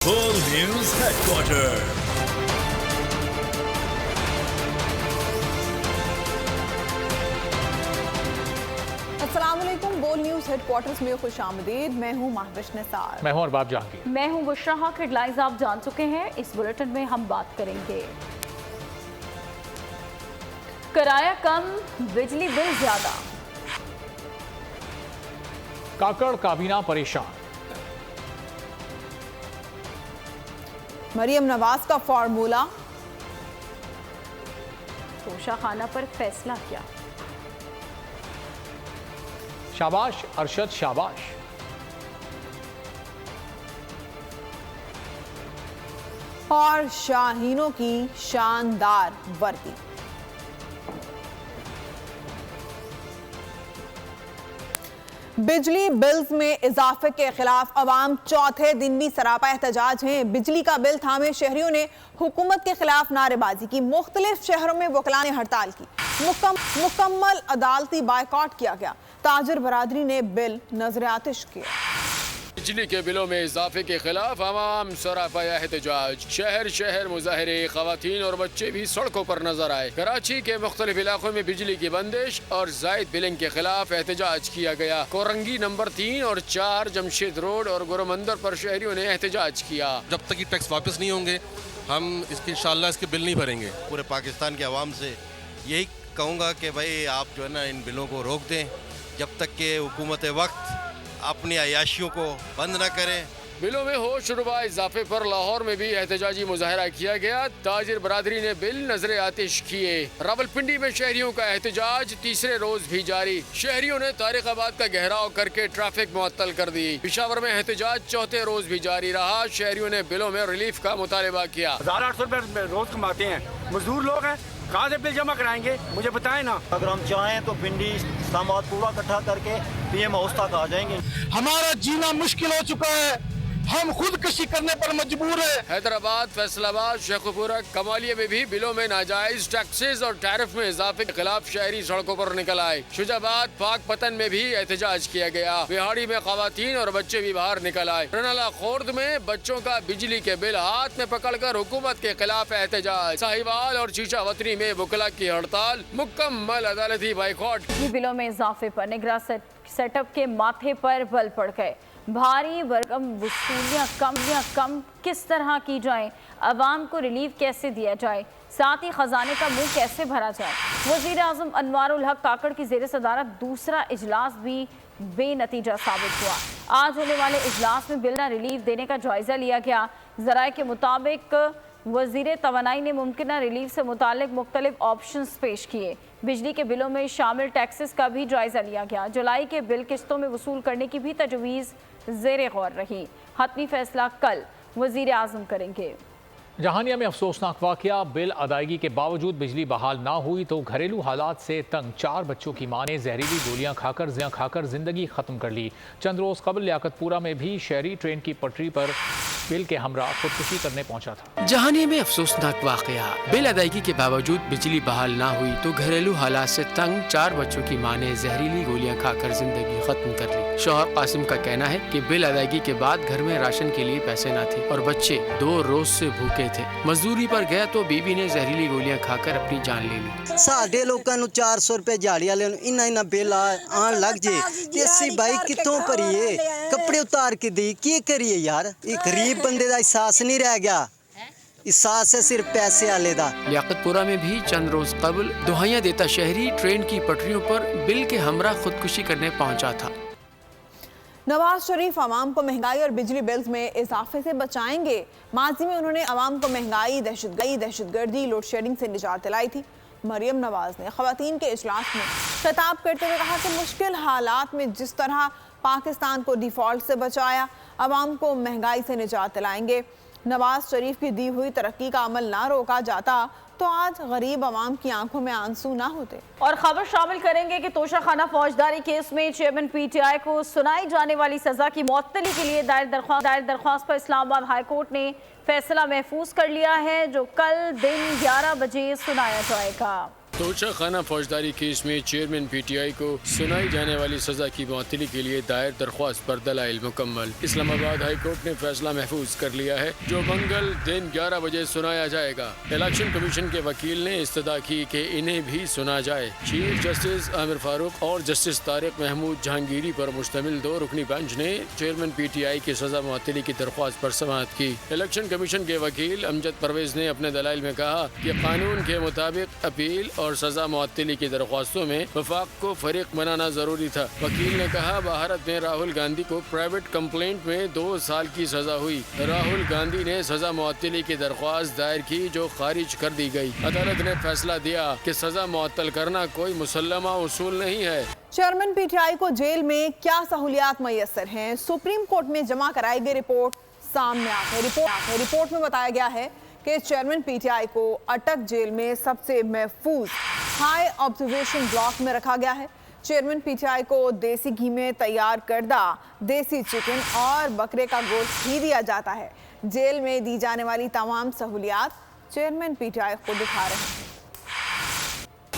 Full News Headquarters. अस्सलामुअलैकुम। बोल news headquarters में खुशामदीद। मैं हूँ महविश निसार। मैं हूँ अरबाब जहांगीर। मैं हूँ बुशरा। हेडलाइंस आप जान चुके हैं। इस बुलेटिन में हम बात करेंगे किराया कम, बिजली बिल ज्यादा, काकड़ काबीना परेशान, मरियम नवाज का फार्मूला, तोशा खाना पर फैसला क्या, शाबाश अरशद शाबाश, और शाहीनों की शानदार वर्दी। बिजली बिल्स में इजाफे के खिलाफ अवाम चौथे दिन भी सरापा एहतजाज हैं। बिजली का बिल थामे शहरियों ने हुकूमत के खिलाफ नारेबाजी की। मुख्तलिफ शहरों में वकला ने हड़ताल की। मुकम्मल अदालती बायकॉट किया गया। ताजिर बरादरी ने बिल नजर आतिश किया। बिजली के बिलों में इजाफे के खिलाफ अवाम सरापा एहतजाज। शहर शहर मुजाहरे, खवातीन और बच्चे भी सड़कों पर नजर आए। कराची के मुख्तलिफ इलाकों में बिजली की बंदिश और जायद बिलिंग के खिलाफ एहतजाज किया गया। कोरंगी नंबर 3 और 4, जमशेद रोड और गुरुमंदर पर शहरियों ने एहतजाज किया। जब तक ये टैक्स वापस नहीं होंगे हम इंशाअल्लाह इसके बिल नहीं भरेंगे। पूरे पाकिस्तान के अवाम से यही कहूँगा कि भाई आप जो है ना इन बिलों को रोक दें जब तक कि हुकूमत वक्त अपनी अयाशियों को बंद न करें। बिलों में होश रुबा इजाफे पर लाहौर में भी एहतजाजी मुजाहरा किया गया। ताजिर बरादरी ने बिल नजर आतिश किए। रावलपिंडी में शहरियों का एहतजाज तीसरे रोज भी जारी। शहरियों ने तारिकाबाद का घेराव करके ट्रैफिक मुअत्तल कर दी। पेशावर में एहतजाज चौथे रोज भी जारी रहा। शहरियों ने बिलों में रिलीफ का मुतालबा किया। 1800 रुपये रोज कमाते हैं, मजदूर लोग हैं, कहाँ से बिल जमा कराएंगे मुझे बताएं ना। अगर हम चाहें तो पिंडी इस्लामाबाद पूरा इकट्ठा करके पीएम हाउस तक आ जाएंगे। हमारा जीना मुश्किल हो चुका है, हम खुदकशी करने पर मजबूर है। हैदराबाद, फैसलाबाद, शेखुपुरा, कमालिया में भी बिलों में नाजायज टैक्सेस और टैरिफ में इजाफे के खिलाफ शहरी सड़कों पर निकल आए। शुजाबाद, पाक पतन में भी एहतजाज किया गया। बिहाड़ी में खवातीन और बच्चे भी बाहर निकल आए। रनाला खोर्द में बच्चों का बिजली के बिल हाथ में पकड़कर हुकूमत के खिलाफ एहतजाज। साहिवाल और शीशा वतनी में वकला की हड़ताल। मुकम्मल अदालती बाइकॉट। बिलों में इजाफे पर निगरां सेटअप के माथे पर बल पड़ गए। भारी भरकम वसूलियाँ कम किस तरह की जाए, अवाम को रिलीफ कैसे दिया जाए, साथ ही खजाने का मुंह कैसे भरा जाए। वज़ीर आज़म अनवारुल हक काकड़ की ज़ेर सदारत दूसरा इजलास भी बेनतीजा साबित हुआ। आज होने वाले इजलास में बिल रिलीफ देने का जायजा लिया गया। ज़राए के मुताबिक वज़ीर तवानाई ने मुमकिन रिलीफ से मुतालिक मुख्तलिफ ऑप्शंस पेश किए। बिजली के बिलों में शामिल टैक्सेस का भी जायजा लिया गया। जुलाई के बिल किस्तों में वसूल करने की भी तजवीज़ ज़ेरे गौर रही। हतमी फैसला कल वज़ीर आज़म करेंगे। जहानिया में अफसोसनाक वाक़या। बिल अदायगी के बावजूद बिजली बहाल ना हुई तो घरेलू हालात से तंग 4 बच्चों की मां ने जहरीली गोलियां खाकर जिंदगी ख़त्म कर ली। चंद रोज़ कबल लियाकतपुरा में भी शहरी ट्रेन की पटरी पर बिल के हमरा खुदकुशी करने पहुंचा था। जहानिया में अफसोसनाक वाक़या। बिल अदायगी के बावजूद बिजली बहाल ना हुई तो घरेलू हालात से तंग 4 बच्चों की मां ने जहरीली गोलियां खाकर जिंदगी खत्म कर ली। शौहर कासिम का कहना है कि बिल अदायगी के बाद घर में राशन के लिए पैसे न थे और बच्चे 2 रोज से भूखे थे। मजदूरी पर गया तो बीवी ने जहरीली गोलियां खाकर अपनी जान ले ली। साढ़े लोगों को 400 रुपए दिहाड़ी वाले इन्ना बिल आन लग जे ऐसी भाई कितों भरीए, कपड़े उतार के दी की करिए यार। ये गरीब बंदे का एहसास नहीं रह गया, एहसास है सिर्फ पैसे वाले दा। लियाकतपुरा में भी चंद रोज कबल दुहाइयां देता शहरी ट्रेन की पटरियों पर बिल के हमरा खुदकुशी करने पहुंचा था। नवाज शरीफ अवाम को महंगाई और बिजली बिल्स में इजाफे से बचाएंगे। माजी में उन्होंने अवाम को महंगाई, दहशतगर्दी, लोड शेडिंग से निजात दिलाई थी। मरियम नवाज ने खवातीन के इजलास में खिताब करते हुए कहा कि मुश्किल हालात में जिस तरह पाकिस्तान को डिफॉल्ट से बचाया, अवाम को महंगाई से निजात दिलाएंगे। नवाज शरीफ की दी हुई तरक्की का अमल ना रोका जाता तो आज गरीब अवाम की आंखों में आंसू ना होते। और खबर शामिल करेंगे कि तोशा खाना फौजदारी केस में चेयरमैन PTI को सुनाई जाने वाली सजा की मुअत्तली के लिए दायर दरख्वास्त पर इस्लामाबाद हाई कोर्ट ने फैसला महफूज कर लिया है, जो कल दिन 11 बजे सुनाया जाएगा। توشہ خانہ فوجداری کیس میں چیئرمین پی ٹی آئی کو سنائی جانے والی سزا کی معطلی کے لیے دائر درخواست پر دلائل مکمل۔ اسلام آباد ہائی کورٹ نے فیصلہ محفوظ کر لیا ہے جو منگل دن 11 بجے سنایا جائے گا۔ الیکشن کمیشن کے وکیل نے استدعا کی کہ انہیں بھی سنا جائے۔ چیف جسٹس عامر فاروق اور جسٹس طارق محمود جہانگیری پر مشتمل 2 رکنی بینچ نے چیئرمین پی ٹی آئی کی سزا معطلی کی درخواست پر سماعت کی۔ الیکشن کمیشن کے وکیل امجد پرویز نے اپنے دلائل میں کہا کہ قانون کے مطابق اپیل اور سزا معطلی کی درخواستوں میں وفاق کو فریق بنانا ضروری تھا۔ وکیل نے کہا بھارت میں راہل گاندھی کو پرائیویٹ کمپلینٹ میں 2 سال کی سزا ہوئی۔ راہل گاندھی نے سزا معطلی کی درخواست دائر کی جو خارج کر دی گئی۔ عدالت نے فیصلہ دیا کہ سزا معطل کرنا کوئی مسلمہ اصول نہیں ہے۔ چیئرمین پی ٹی آئی کو جیل میں کیا سہولیات میسر ہیں؟ سپریم کورٹ میں جمع کرائی گئی رپورٹ سامنے آ گئی۔ رپورٹ میں بتایا گیا ہے کہ چیئرمین پی ٹی آئی کو اٹک جیل میں سب سے محفوظ ہائی آبزرویشن بلاک میں رکھا گیا ہے۔ چیئرمین پی ٹی آئی کو دیسی گھی میں تیار کردہ دیسی چکن اور بکرے کا گوشت ہی دیا جاتا ہے۔ جیل میں دی جانے والی تمام سہولیات چیئرمین پی ٹی آئی خود دکھا رہے ہیں۔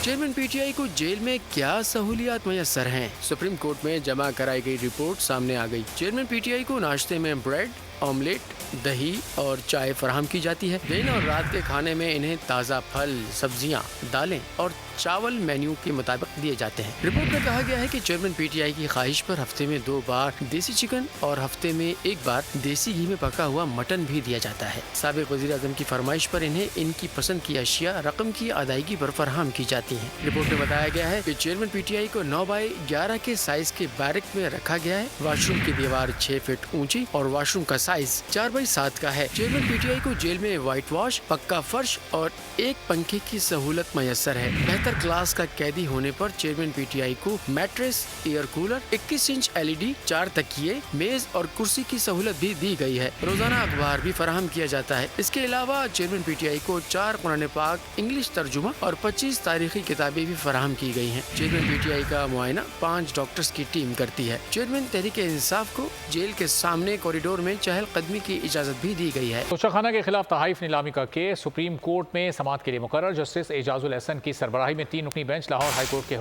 چیئرمین پی ٹی آئی کو جیل میں کیا سہولیات میسر ہیں؟ سپریم کورٹ میں جمع کرائی گئی رپورٹ سامنے آ گئی۔ چیئرمین پی ٹی آئی کو ناشتے میں بریڈ، آملیٹ، دہی اور چائے فراہم کی جاتی ہے۔ دن اور رات کے کھانے میں انہیں تازہ پھل، سبزیاں، دالیں اور چاول مینیو کے مطابق دیے جاتے ہیں۔ رپورٹ میں کہا گیا ہے کہ چیئرمین پی ٹی آئی کی خواہش پر ہفتے میں 2 بار دیسی چکن اور ہفتے میں 1 بار دیسی گھی میں پکا ہوا مٹن بھی دیا جاتا ہے۔ سابق وزیر اعظم کی فرمائش پر انہیں ان کی پسند کی اشیاء رقم کی ادائیگی پر فراہم کی جاتی ہیں۔ رپورٹ میں بتایا گیا ہے کہ چیئرمین پی ٹی آئی کو 9x11 کے سائز کے بیرک میں رکھا گیا ہے۔ واش روم کی دیوار 6 فٹ اونچی اور واش روم کا سائز 4x7 کا ہے۔ چیئرمین پی ٹی آئی کو جیل میں وائٹ واش، پکا فرش اور 1 پنکھے کی سہولت میسر ہے۔ بہتر کلاس کا قیدی ہونے پر چیئرمین پی ٹی آئی کو mattress, air cooler, 21 inch LED، 4 تکیے، میز اور کرسی کی سہولت بھی دی گئی ہے۔ روزانہ اخبار بھی فراہم کیا جاتا ہے۔ اس کے علاوہ چیئرمین پی ٹی آئی کو 4 قرآن پاک انگلش ترجمہ اور 25 تاریخی کتابیں بھی فراہم کی گئی ہیں۔ چیئرمین پی ٹی آئی کا معائنہ 5 ڈاکٹرز کی ٹیم کرتی ہے۔ چیئرمین تحریک انصاف کو جیل کے سامنے کوریڈور میں چہل قدمی کی اجازت بھی دی گئی ہے۔ توشہ خانہ کے خلاف تحائف نیلامی کا کیس سپریم کورٹ میں سماعت کے لیے مقرر۔ جسٹس اعجاز الحسن کی سربراہی میں 3 رکنی بینچ لاہور ہائی کورٹ کے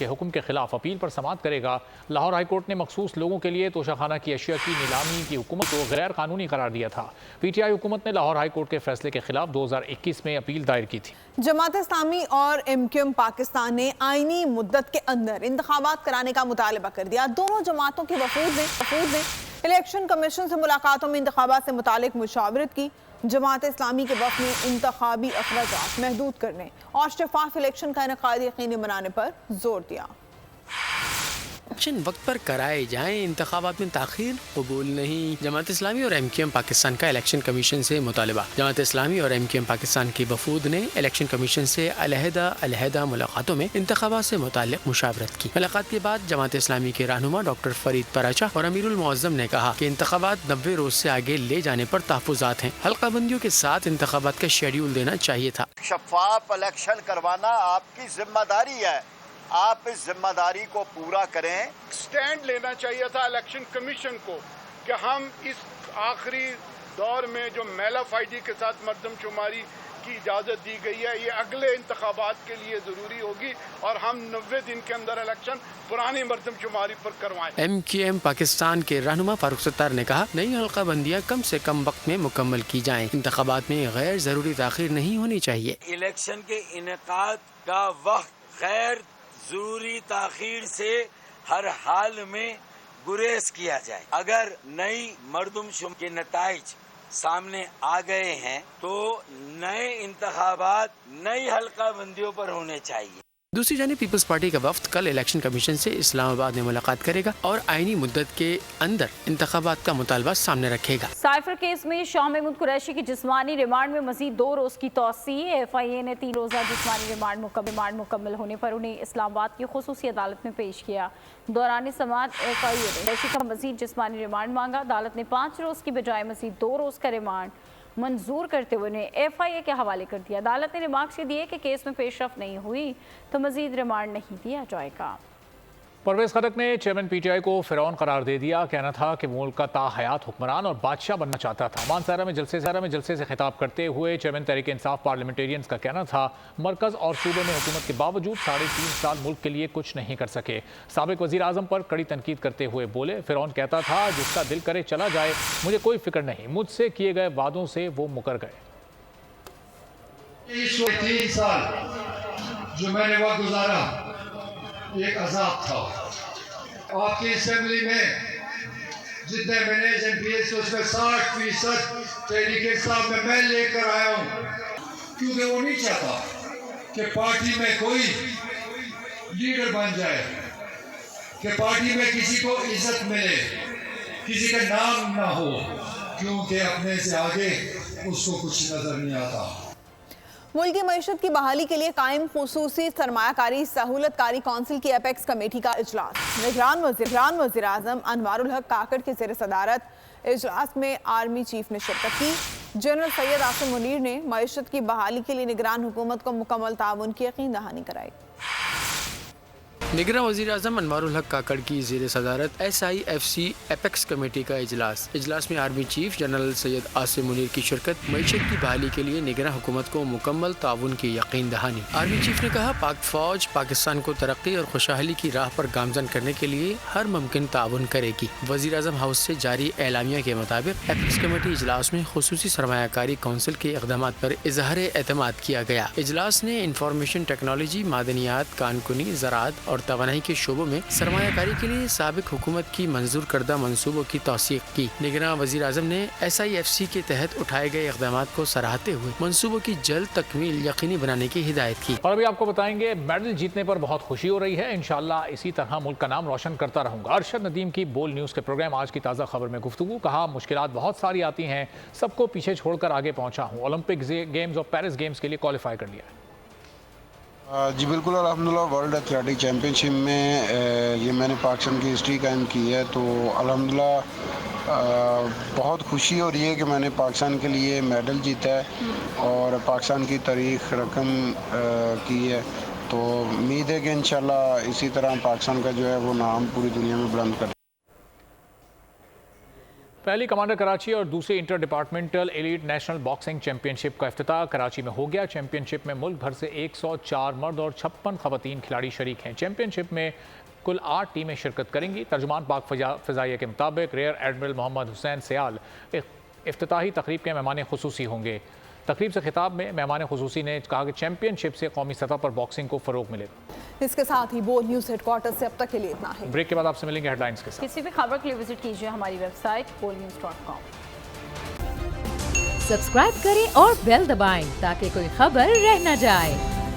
حکم کے خلاف اپیل پر سماعت کرے گا۔ لاہور ہائی کورٹ نے مخصوص لوگوں کے لیے توشہ خانہ کی اشیاء کی نیلامی کی حکومت کو غیر قانونی قرار دیا تھا۔ پی ٹی آئی حکومت نے لاہور ہائی کورٹ کے فیصلے کے خلاف 2021 میں اپیل دائر کی تھی۔ جماعت اسلامی اور MQM پاکستان نے آئینی مدت کے اندر انتخابات کرانے کا مطالبہ کر دیا۔ دونوں جماعتوں کے وفود نے الیکشن کمیشن سے ملاقاتوں میں انتخابات سے متعلق مشاورت کی۔ جماعت اسلامی کے وفد نے انتخابی اخراجات محدود کرنے اور شفاف الیکشن کا انعقاد یقینی بنانے پر زور دیا۔ الیکشن وقت پر کرائے جائیں، انتخابات میں تاخیر قبول نہیں۔ جماعت اسلامی اور MQM پاکستان کا الیکشن کمیشن سے مطالبہ۔ جماعت اسلامی اور MQM پاکستان کی وفود نے الیکشن کمیشن سے علیحدہ ملاقاتوں میں انتخابات سے متعلق مشاورت کی۔ ملاقات کے بعد جماعت اسلامی کے رہنما ڈاکٹر فرید پراچا اور امیر المعظم نے کہا کہ انتخابات 90 روز سے آگے لے جانے پر تحفظات ہیں۔ حلقہ بندیوں کے ساتھ انتخابات کا شیڈیول دینا چاہیے تھا۔ شفاف الیکشن کروانا آپ کی ذمہ داری ہے، آپ اس ذمہ داری کو پورا کریں۔ سٹینڈ لینا چاہیے تھا الیکشن کمیشن کو کہ ہم اس آخری دور میں جو میل آف آئی ڈی کے ساتھ مردم شماری کی اجازت دی گئی ہے یہ اگلے انتخابات کے لیے ضروری ہوگی اور ہم 90 دن کے اندر الیکشن پرانی مردم شماری پر کروائیں۔ MQM پاکستان کے رہنما فاروق ستار نے کہا نئی حلقہ بندیاں کم سے کم وقت میں مکمل کی جائیں۔ انتخابات میں غیر ضروری تاخیر نہیں ہونی چاہیے۔ الیکشن کے انعقاد کا وقت غیر ضروری تاخیر سے ہر حال میں گریز کیا جائے۔ اگر نئی مردم شماری کے نتائج سامنے آ گئے ہیں تو نئے انتخابات نئی حلقہ بندیوں پر ہونے چاہیے۔ دوسری جانب پیپلز پارٹی کا وفد کل الیکشن کمیشن سے اسلام آباد میں ملاقات کرے گا اور آئینی مدت کے اندر انتخابات کا مطالبہ سامنے رکھے گا۔ سائفر کیس میں شاہ محمود قریشی کی جسمانی ریمانڈ میں مزید 2 روز کی توسیع۔ FIA نے 3 روزہ جسمانی ریمانڈ مکمل ہونے پر انہیں اسلام آباد کی خصوصی عدالت میں پیش کیا۔ دوران سماعت FIA نے قریشی کا مزید جسمانی ریمانڈ مانگا۔ عدالت نے 5 روز کی بجائے مزید 2 روز کا ریمانڈ منظور کرتے ہوئے انہیں FIA کے حوالے کر دیا۔ عدالت نے ریمارکس دیے کہ کیس میں پیش رفت نہیں ہوئی تو مزید ریمانڈ نہیں دیا جائے گا۔ परवेज खटक ने चेयरमैन पीटीआई को फिरौन करार दे दिया। कहना था कि मुल्क का ताहयात हुक्मरान और बादशाह बनना चाहता था। मानसारा में जलसे से खिताब करते हुए चेयरमैन तहरीक इंसाफ पार्लियामेंटेरियंस का कहना था मरकज और सूबे में हुकूमत के बावजूद 3.5 साल मुल्क के लिए कुछ नहीं कर सके। साबिक वजीर आजम पर कड़ी तनकीद करते हुए बोले, फिरौन कहता था जिसका दिल करे चला जाए, मुझे कोई फिक्र नहीं, मुझसे किए गए वादों से वो मुकर गए। 3 साल जो मैंने वक्त गुजारा एक अजाब था। आपकी असेंबली में जितने मैंने MPs थे उसमें 60% तहरीक इंसाफ में मैं लेकर आया हूँ, क्योंकि वो नहीं चाहता कि पार्टी में कोई लीडर बन जाए, कि पार्टी में किसी को इज्जत मिले, किसी का नाम ना हो, क्योंकि अपने से आगे उसको कुछ नजर नहीं आता। मुल्क की मईशत की बहाली के लिए कायम खुसूसी सरमायाकारी सहूलतकारी कौंसिल की एपेक्स कमेटी का इजलास। निगरान वज़ीर आज़म अनवारुल हक काकड़ की ज़ेर सदारत इजलास में आर्मी चीफ ने शिरकत की। जनरल सैयद आसिम मुनीर ने मईशत की बहाली के लिए निगरान हुकूमत को मुकम्मल ताउन की यकीन दहानी कराई। निगरान वज़ीर आज़म अनवारुल हक काकड़ की ज़ेर सदारत SIFC एपेक्स कमेटी का इजलास में army chief general Syed Asim Munir की शिरकत। मईशत की बहाली के लिए निगरान हुकूमत को मुकम्मल ताउन की यकीन दहानी। आर्मी चीफ ने कहा, पाक फौज पाकिस्तान को तरक्की और खुशहाली की राह पर गामजन करने के लिए हर मुमकिन ताउन करेगी। वज़ीर आज़म हाउस से जारी एलामिया के मुताबिक एपेक्स कमेटी इजलास में खुसूसी सरमायाकारी कौंसिल के इक़दाम पर इजहार एतमाद किया गया। इजलास ने इंफॉर्मेशन टेक्नोलॉजी, मादनियात, कानकुनी, ज़राअत और तवानाई के शोबों में सरमायाकारी के लिए साबिक हुकूमत की मंजूर करदा मंसूबों की तौसीक की। निगरान वज़ीर आज़म ने SIFC के तहत उठाए गए इक़दामात को सराहते हुए मंसूबों की जल्द तकमील यकीनी बनाने की हिदायत की। और अभी आपको बताएंगे, मेडल जीतने पर बहुत खुशी हो रही है। इंशाअल्लाह इसी तरह मुल्क का नाम रोशन करता रहूंगा। अरशद नदीम की बोल न्यूज़ के प्रोग्राम आज की ताज़ा खबर में गुफ्तगू। कहा, मुश्किलात बहुत सारी आती हैं, सबको पीछे छोड़कर आगे पहुंचा हूँ। ओलंपिक गेम्स और पेरिस गेम्स के लिए क्वालिफाई कर लिया। जी बिल्कुल, अल्हम्दुलिल्लाह वर्ल्ड एथलेटिक चैम्पियनशिप में ये मैंने पाकिस्तान की हिस्ट्री कायम की है, तो अल्हम्दुलिल्लाह बहुत खुशी हो रही है कि मैंने पाकिस्तान के लिए मेडल जीता है और पाकिस्तान की तारीख रकम की है। तो उम्मीद है कि इंशाल्लाह इसी तरह पाकिस्तान का जो है वो नाम पूरी दुनिया में बुलंद कर। पहली कमांडर कराची और दूसरी inter departmental elite national boxing championship का इफ्तिताह कराची में हो गया। चैंपियनशिप में मुल्क भर से 104 मर्द और 56 खवातीन खिलाड़ी शरीक हैं। चैंपियनशिप में कुल 8 टीमें शिरकत करेंगी। तर्जुमान पाक फ़िज़ाइया के मुताबिक रियर एडमिरल मोहम्मद हुसैन सयाल इफ्तिताही तकरीब के मेहमान खुसूसी होंगे। तकरीब से खिताब में मेहमान खुसूसी ने कहा कि चैंपियनशिप से कौमी सतह पर बॉक्सिंग को फ़रोग मिलेगा। इसके साथ ही बोल न्यूज़ हेडक्वार्टर से अब तक के लिए इतना है। ब्रेक के बाद आपसे मिलेंगे हेडलाइंस के साथ। किसी भी खबर के लिए विजिट कीजिए हमारी वेबसाइट bolnews.com। सब्सक्राइब करें और बेल दबाएं ताकि कोई खबर रह न जाए।